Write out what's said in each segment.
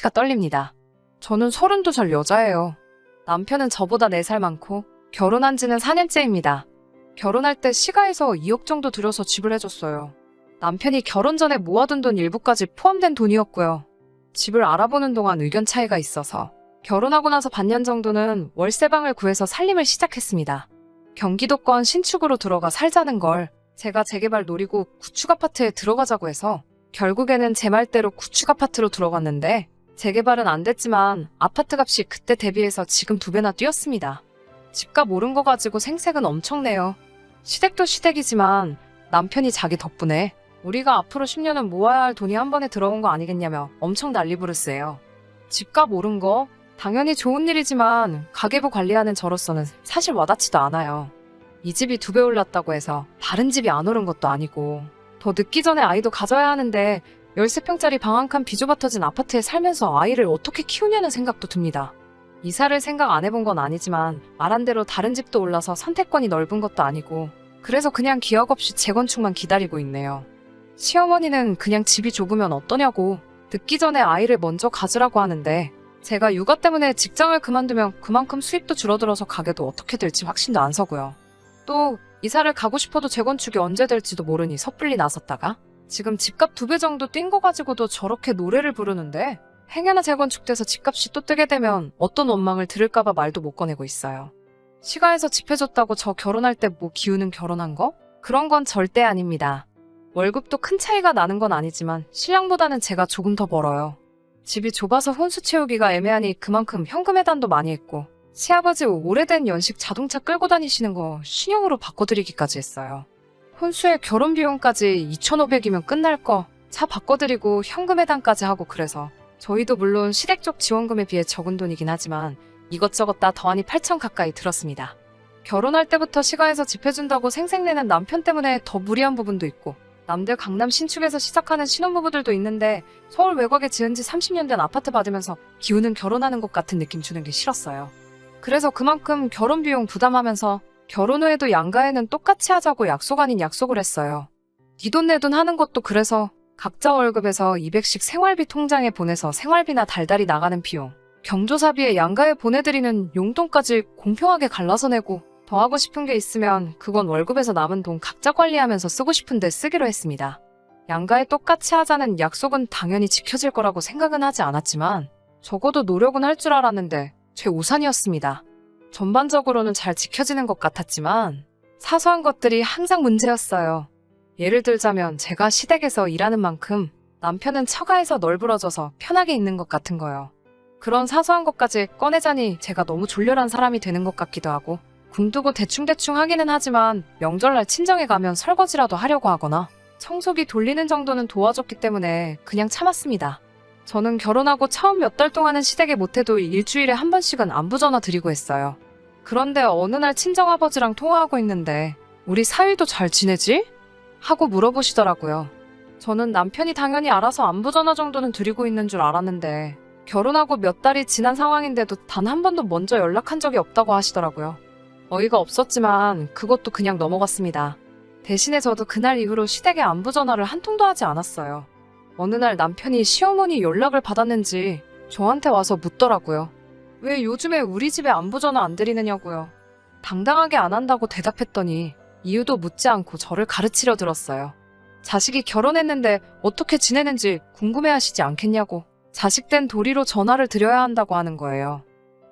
팔꿈치가 떨립니다. 저는 32살 여자예요. 남편은 저보다 4살 많고 결혼한 지는 4년째입니다. 결혼할 때 시가에서 2억 정도 들여서 집을 해줬어요. 남편이 결혼 전에 모아둔 돈 일부까지 포함된 돈이었고요. 집을 알아보는 동안 의견 차이가 있어서 결혼하고 나서 반년 정도는 월세방을 구해서 살림을 시작했습니다. 경기도권 신축으로 들어가 살자는 걸 제가 재개발 노리고 구축 아파트에 들어가자고 해서 결국에는 제 말대로 구축 아파트로 들어갔는데 재개발은 안 됐지만 아파트 값이 그때 대비해서 지금 2배나 뛰었습니다. 집값 오른 거 가지고 생색은 엄청 내요. 시댁도 시댁이지만 남편이 자기 덕분에 우리가 앞으로 10년은 모아야 할 돈이 한 번에 들어온 거 아니겠냐며 엄청 난리부르스예요. 집값 오른 거 당연히 좋은 일이지만 가계부 관리하는 저로서는 사실 와닿지도 않아요. 이 집이 2배 올랐다고 해서 다른 집이 안 오른 것도 아니고 더 늦기 전에 아이도 가져야 하는데 13평짜리 방 한 칸 비좁아 터진 아파트에 살면서 아이를 어떻게 키우냐는 생각도 듭니다. 이사를 생각 안 해본 건 아니지만 말한 대로 다른 집도 올라서 선택권이 넓은 것도 아니고 그래서 그냥 기억 없이 재건축만 기다리고 있네요. 시어머니는 그냥 집이 좁으면 어떠냐고 늦기 전에 아이를 먼저 가지라고 하는데 제가 육아 때문에 직장을 그만두면 그만큼 수입도 줄어들어서 가게도 어떻게 될지 확신도 안 서고요. 또 이사를 가고 싶어도 재건축이 언제 될지도 모르니 섣불리 나섰다가 지금 집값 2배 정도 뛴 거 가지고도 저렇게 노래를 부르는데 행여나 재건축돼서 집값이 또 뜨게 되면 어떤 원망을 들을까봐 말도 못 꺼내고 있어요. 시가에서 집 해줬다고 저 결혼할 때 뭐 기우는 결혼한 거? 그런 건 절대 아닙니다. 월급도 큰 차이가 나는 건 아니지만 신랑보다는 제가 조금 더 벌어요. 집이 좁아서 혼수 채우기가 애매하니 그만큼 현금 해단도 많이 했고 시아버지 오래된 연식 자동차 끌고 다니시는 거 신형으로 바꿔드리기까지 했어요. 혼수에 결혼 비용까지 2,500이면 끝날 거 차 바꿔드리고 현금 해단까지 하고 그래서 저희도 물론 시댁 쪽 지원금에 비해 적은 돈이긴 하지만 이것저것 다 더하니 8천 가까이 들었습니다. 결혼할 때부터 시가에서 집 해준다고 생색내는 남편 때문에 더 무리한 부분도 있고 남들 강남 신축에서 시작하는 신혼부부들도 있는데 서울 외곽에 지은 지 30년 된 아파트 받으면서 기우는 결혼하는 것 같은 느낌 주는 게 싫었어요. 그래서 그만큼 결혼 비용 부담하면서 결혼 후에도 양가에는 똑같이 하자고 약속 아닌 약속을 했어요. 네 돈 내 돈 하는 것도 그래서 각자 월급에서 200씩 생활비 통장에 보내서 생활비나 달달이 나가는 비용, 경조사비에 양가에 보내드리는 용돈까지 공평하게 갈라서 내고 더 하고 싶은 게 있으면 그건 월급에서 남은 돈 각자 관리하면서 쓰고 싶은데 쓰기로 했습니다. 양가에 똑같이 하자는 약속은 당연히 지켜질 거라고 생각은 하지 않았지만 적어도 노력은 할 줄 알았는데 제 우산이었습니다. 전반적으로는 잘 지켜지는 것 같았지만 사소한 것들이 항상 문제였어요. 예를 들자면 제가 시댁에서 일하는 만큼 남편은 처가에서 널브러져서 편하게 있는 것 같은 거요. 그런 사소한 것까지 꺼내자니 제가 너무 졸렬한 사람이 되는 것 같기도 하고 굶두고 대충대충 하기는 하지만 명절날 친정에 가면 설거지라도 하려고 하거나 청소기 돌리는 정도는 도와줬기 때문에 그냥 참았습니다. 저는 결혼하고 처음 몇 달 동안은 시댁에 못해도 일주일에 한 번씩은 안부 전화 드리고 했어요. 그런데 어느 날 친정아버지랑 통화하고 있는데 우리 사위도 잘 지내지? 하고 물어보시더라고요. 저는 남편이 당연히 알아서 안부 전화 정도는 드리고 있는 줄 알았는데 결혼하고 몇 달이 지난 상황인데도 단 한 번도 먼저 연락한 적이 없다고 하시더라고요. 어이가 없었지만 그것도 그냥 넘어갔습니다. 대신에 저도 그날 이후로 시댁에 안부 전화를 한 통도 하지 않았어요. 어느 날 남편이 시어머니 연락을 받았는지 저한테 와서 묻더라고요. 왜 요즘에 우리 집에 안부 전화 안 드리느냐고요. 당당하게 안 한다고 대답했더니 이유도 묻지 않고 저를 가르치려 들었어요. 자식이 결혼했는데 어떻게 지내는지 궁금해하시지 않겠냐고. 자식 된 도리로 전화를 드려야 한다고 하는 거예요.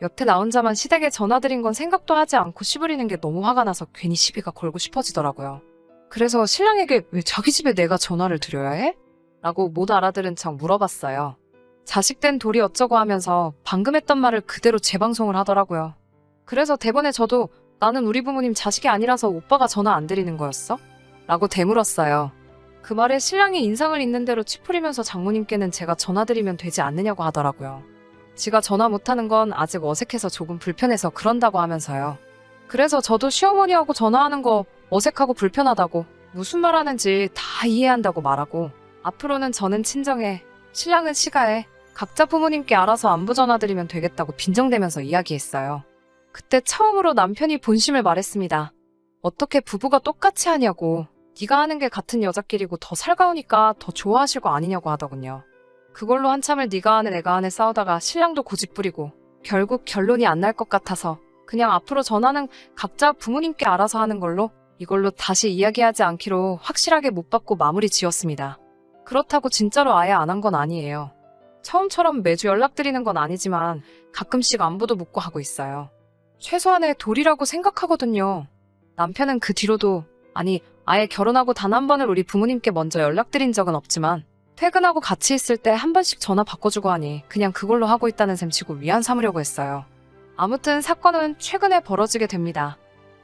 여태 나 혼자만 시댁에 전화 드린 건 생각도 하지 않고 씨부리는 게 너무 화가 나서 괜히 시비가 걸고 싶어지더라고요. 그래서 신랑에게 왜 자기 집에 내가 전화를 드려야 해? 라고 못 알아들은 척 물어봤어요. 자식 된 도리 어쩌고 하면서 방금 했던 말을 그대로 재방송을 하더라고요. 그래서 대번에 저도 나는 우리 부모님 자식이 아니라서 오빠가 전화 안 드리는 거였어? 라고 되물었어요. 그 말에 신랑이 인상을 있는 대로 치푸리면서 장모님께는 제가 전화드리면 되지 않느냐고 하더라고요. 지가 전화 못하는 건 아직 어색해서 조금 불편해서 그런다고 하면서요. 그래서 저도 시어머니하고 전화하는 거 어색하고 불편하다고 무슨 말 하는지 다 이해한다고 말하고 앞으로는 저는 친정에, 신랑은 시가에 각자 부모님께 알아서 안부 전화드리면 되겠다고 빈정대면서 이야기했어요. 그때 처음으로 남편이 본심을 말했습니다. 어떻게 부부가 똑같이 하냐고. 네가 하는 게 같은 여자끼리고 더 살가우니까 더 좋아하실 거 아니냐고 하더군요. 그걸로 한참을 네가 하네 내가 하네 싸우다가 신랑도 고집부리고 결국 결론이 안 날 것 같아서 그냥 앞으로 전화는 각자 부모님께 알아서 하는 걸로 이걸로 다시 이야기하지 않기로 확실하게 못 받고 마무리 지었습니다. 그렇다고 진짜로 아예 안 한 건 아니에요. 처음처럼 매주 연락드리는 건 아니지만 가끔씩 안부도 묻고 하고 있어요. 최소한의 도리라고 생각하거든요. 남편은 그 뒤로도 아예 결혼하고 단 한 번을 우리 부모님께 먼저 연락드린 적은 없지만 퇴근하고 같이 있을 때 한 번씩 전화 바꿔주고 하니 그냥 그걸로 하고 있다는 셈 치고 위안 삼으려고 했어요. 아무튼 사건은 최근에 벌어지게 됩니다.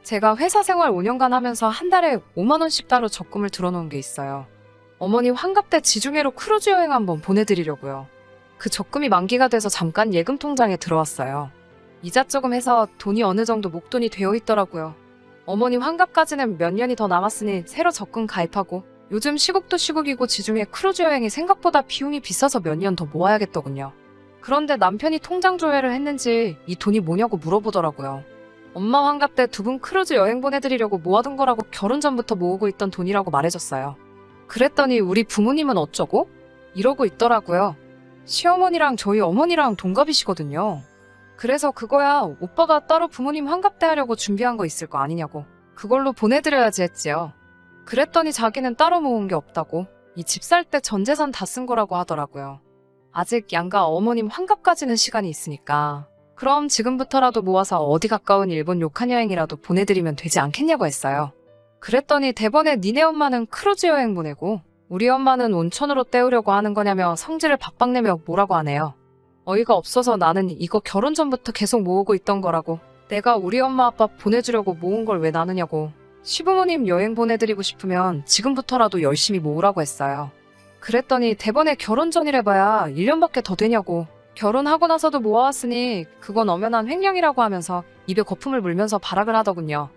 제가 회사 생활 5년간 하면서 한 달에 5만 원씩 따로 적금을 들어놓은 게 있어요. 어머니 환갑 때 지중해로 크루즈 여행 한번 보내드리려고요. 그 적금이 만기가 돼서 잠깐 예금 통장에 들어왔어요. 이자 조금 해서 돈이 어느 정도 목돈이 되어 있더라고요. 어머니 환갑까지는 몇 년이 더 남았으니 새로 적금 가입하고 요즘 시국도 시국이고 지중해 크루즈 여행이 생각보다 비용이 비싸서 몇 년 더 모아야겠더군요. 그런데 남편이 통장 조회를 했는지 이 돈이 뭐냐고 물어보더라고요. 엄마 환갑 때 두 분 크루즈 여행 보내드리려고 모아둔 거라고 결혼 전부터 모으고 있던 돈이라고 말해줬어요. 그랬더니 우리 부모님은 어쩌고? 이러고 있더라고요. 시어머니랑 저희 어머니랑 동갑이시거든요. 그래서 그거야 오빠가 따로 부모님 환갑 때 하려고 준비한 거 있을 거 아니냐고. 그걸로 보내드려야지 했지요. 그랬더니 자기는 따로 모은 게 없다고. 이 집 살 때 전 재산 다 쓴 거라고 하더라고요. 아직 양가 어머님 환갑까지는 시간이 있으니까 그럼 지금부터라도 모아서 어디 가까운 일본 료칸 여행이라도 보내드리면 되지 않겠냐고 했어요. 그랬더니 대번에 니네 엄마는 크루즈 여행 보내고 우리 엄마는 온천으로 때우려고 하는 거냐며 성질을 박박 내며 뭐라고 하네요. 어이가 없어서 나는 이거 결혼 전부터 계속 모으고 있던 거라고. 내가 우리 엄마 아빠 보내주려고 모은 걸 왜 나누냐고. 시부모님 여행 보내드리고 싶으면 지금부터라도 열심히 모으라고 했어요. 그랬더니 대번에 결혼 전이래봐야 1년밖에 더 되냐고. 결혼하고 나서도 모아왔으니 그건 엄연한 횡령이라고 하면서 입에 거품을 물면서 발악을 하더군요.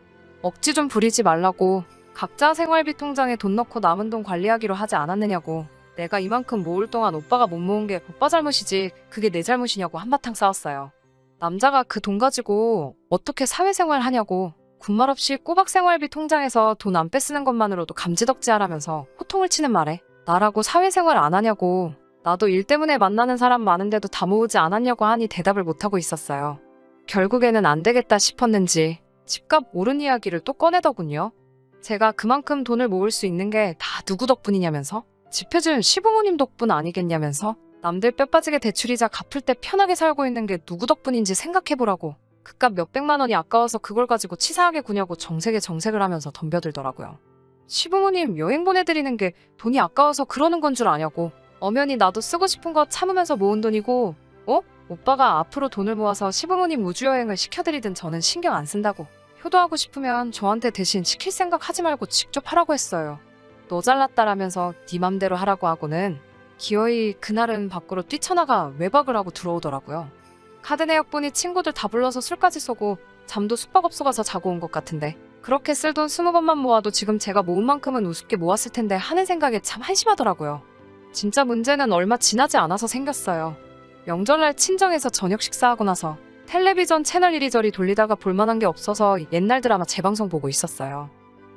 억지 좀 부리지 말라고. 각자 생활비 통장에 돈 넣고 남은 돈 관리하기로 하지 않았느냐고. 내가 이만큼 모을 동안 오빠가 못 모은 게 오빠 잘못이지 그게 내 잘못이냐고 한바탕 싸웠어요. 남자가 그 돈 가지고 어떻게 사회생활 하냐고. 군말 없이 꼬박 생활비 통장에서 돈 안 빼쓰는 것만으로도 감지덕지하라면서 호통을 치는 말에 나라고 사회생활 안 하냐고. 나도 일 때문에 만나는 사람 많은데도 다 모으지 않았냐고 하니 대답을 못하고 있었어요. 결국에는 안 되겠다 싶었는지 집값 오른 이야기를 또 꺼내더군요. 제가 그만큼 돈을 모을 수 있는 게 다 누구 덕분이냐면서 집 해준 시부모님 덕분 아니겠냐면서 남들 뼈 빠지게 대출이자 갚을 때 편하게 살고 있는 게 누구 덕분인지 생각해보라고. 그깟 몇백만 원이 아까워서 그걸 가지고 치사하게 구냐고 정색에 정색을 하면서 덤벼들더라고요. 시부모님 여행 보내드리는 게 돈이 아까워서 그러는 건 줄 아냐고. 엄연히 나도 쓰고 싶은 거 참으면서 모은 돈이고 오빠가 앞으로 돈을 모아서 시부모님 우주여행을 시켜드리든 저는 신경 안 쓴다고. 효도하고 싶으면 저한테 대신 시킬 생각 하지 말고 직접 하라고 했어요. 너 잘났다라면서 네 맘대로 하라고 하고는 기어이 그날은 밖으로 뛰쳐나가 외박을 하고 들어오더라고요. 카드 내역분이 친구들 다 불러서 술까지 쏘고 잠도 숙박업소 가서 자고 온 것 같은데 그렇게 쓸 돈 20번만 모아도 지금 제가 모은 만큼은 우습게 모았을 텐데 하는 생각에 참 한심하더라고요. 진짜 문제는 얼마 지나지 않아서 생겼어요. 명절날 친정에서 저녁 식사하고 나서 텔레비전 채널 이리저리 돌리다가 볼만한 게 없어서 옛날 드라마 재방송 보고 있었어요.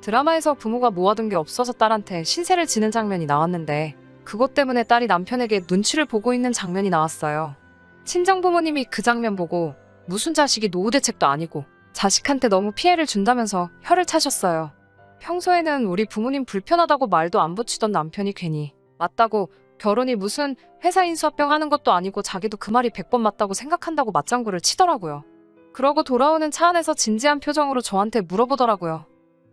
드라마에서 부모가 모아둔 게 없어서 딸한테 신세를 지는 장면이 나왔는데 그것 때문에 딸이 남편에게 눈치를 보고 있는 장면이 나왔어요. 친정 부모님이 그 장면 보고 무슨 자식이 노후 대책도 아니고 자식한테 너무 피해를 준다면서 혀를 차셨어요. 평소에는 우리 부모님 불편하다고 말도 안 붙이던 남편이 괜히 맞다고 결혼이 무슨 회사 인수합병 하는 것도 아니고 자기도 그 말이 100번 맞다고 생각한다고 맞장구를 치더라고요. 그러고 돌아오는 차 안에서 진지한 표정으로 저한테 물어보더라고요.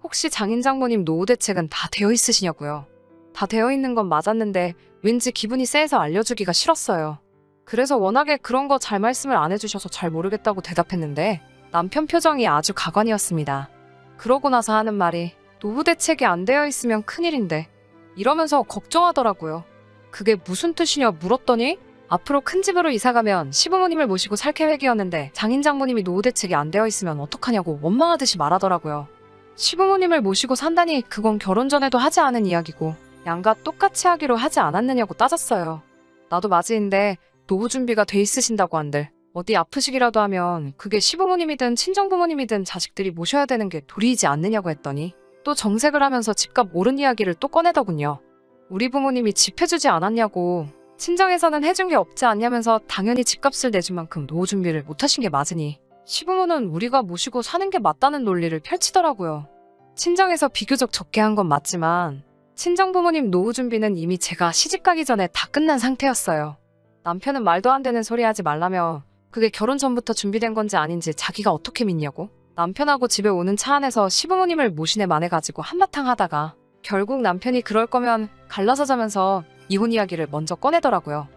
혹시 장인장모님 노후 대책은 다 되어 있으시냐고요. 다 되어 있는 건 맞았는데 왠지 기분이 쎄해서 알려주기가 싫었어요. 그래서 워낙에 그런 거 잘 말씀을 안 해주셔서 잘 모르겠다고 대답했는데 남편 표정이 아주 가관이었습니다. 그러고 나서 하는 말이 노후 대책이 안 되어 있으면 큰일인데 이러면서 걱정하더라고요. 그게 무슨 뜻이냐 물었더니 앞으로 큰 집으로 이사가면 시부모님을 모시고 살 계획이었는데 장인장모님이 노후 대책이 안 되어 있으면 어떡하냐고 원망하듯이 말하더라고요. 시부모님을 모시고 산다니 그건 결혼 전에도 하지 않은 이야기고 양가 똑같이 하기로 하지 않았느냐고 따졌어요. 나도 맞이인데 노후 준비가 돼 있으신다고 한들 어디 아프시기라도 하면 그게 시부모님이든 친정부모님이든 자식들이 모셔야 되는 게 도리이지 않느냐고 했더니 또 정색을 하면서 집값 오른 이야기를 또 꺼내더군요. 우리 부모님이 집 해주지 않았냐고. 친정에서는 해준 게 없지 않냐면서 당연히 집값을 내준 만큼 노후 준비를 못하신 게 맞으니 시부모는 우리가 모시고 사는 게 맞다는 논리를 펼치더라고요. 친정에서 비교적 적게 한 건 맞지만 친정 부모님 노후 준비는 이미 제가 시집 가기 전에 다 끝난 상태였어요. 남편은 말도 안 되는 소리 하지 말라며 그게 결혼 전부터 준비된 건지 아닌지 자기가 어떻게 믿냐고 남편하고 집에 오는 차 안에서 시부모님을 모시네 마네가지고 한바탕 하다가 결국 남편이 그럴 거면 갈라서 자면서 이혼 이야기를 먼저 꺼내더라고요.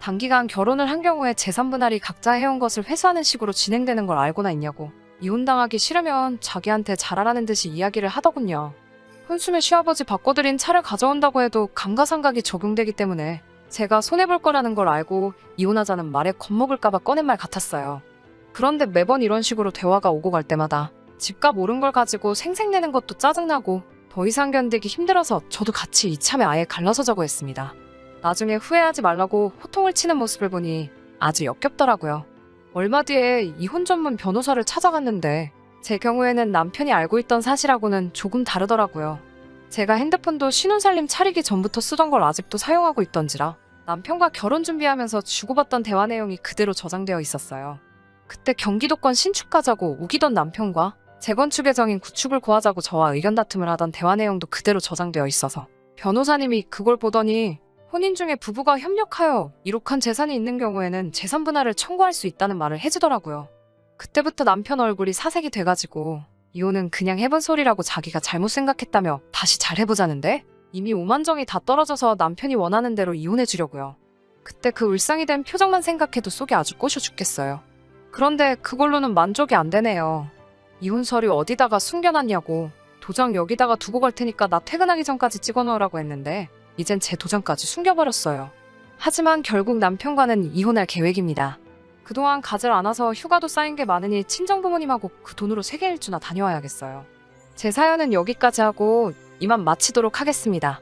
단기간 결혼을 한 경우에 재산 분할이 각자 해온 것을 회수하는 식으로 진행되는 걸 알고나 있냐고 이혼당하기 싫으면 자기한테 잘하라는 듯이 이야기를 하더군요. 혼수면 시아버지 바꿔드린 차를 가져온다고 해도 감가상각이 적용되기 때문에 제가 손해볼 거라는 걸 알고 이혼하자는 말에 겁먹을까봐 꺼낸 말 같았어요. 그런데 매번 이런 식으로 대화가 오고 갈 때마다 집값 오른 걸 가지고 생색내는 것도 짜증나고 더 이상 견디기 힘들어서 저도 같이 이참에 아예 갈라서 자고 했습니다. 나중에 후회하지 말라고 호통을 치는 모습을 보니 아주 역겹더라고요. 얼마 뒤에 이혼 전문 변호사를 찾아갔는데 제 경우에는 남편이 알고 있던 사실하고는 조금 다르더라고요. 제가 핸드폰도 신혼살림 차리기 전부터 쓰던 걸 아직도 사용하고 있던지라 남편과 결혼 준비하면서 주고받던 대화 내용이 그대로 저장되어 있었어요. 그때 경기도권 신축 가자고 우기던 남편과 재건축 예정인 구축을 구하자고 저와 의견 다툼을 하던 대화 내용도 그대로 저장되어 있어서 변호사님이 그걸 보더니 혼인 중에 부부가 협력하여 이룩한 재산이 있는 경우에는 재산 분할을 청구할 수 있다는 말을 해주더라고요. 그때부터 남편 얼굴이 사색이 돼가지고 이혼은 그냥 해본 소리라고 자기가 잘못 생각했다며 다시 잘 해보자는데 이미 오만정이 다 떨어져서 남편이 원하는 대로 이혼해주려고요. 그때 그 울상이 된 표정만 생각해도 속이 아주 꼬셔 죽겠어요. 그런데 그걸로는 만족이 안 되네요. 이혼 서류 어디다가 숨겨놨냐고 도장 여기다가 두고 갈 테니까 나 퇴근하기 전까지 찍어놓으라고 했는데 이젠 제 도장까지 숨겨버렸어요. 하지만 결국 남편과는 이혼할 계획입니다. 그동안 가지를 않아서 휴가도 쌓인 게 많으니 친정부모님하고 그 돈으로 세계 일주나 다녀와야겠어요. 제 사연은 여기까지 하고 이만 마치도록 하겠습니다.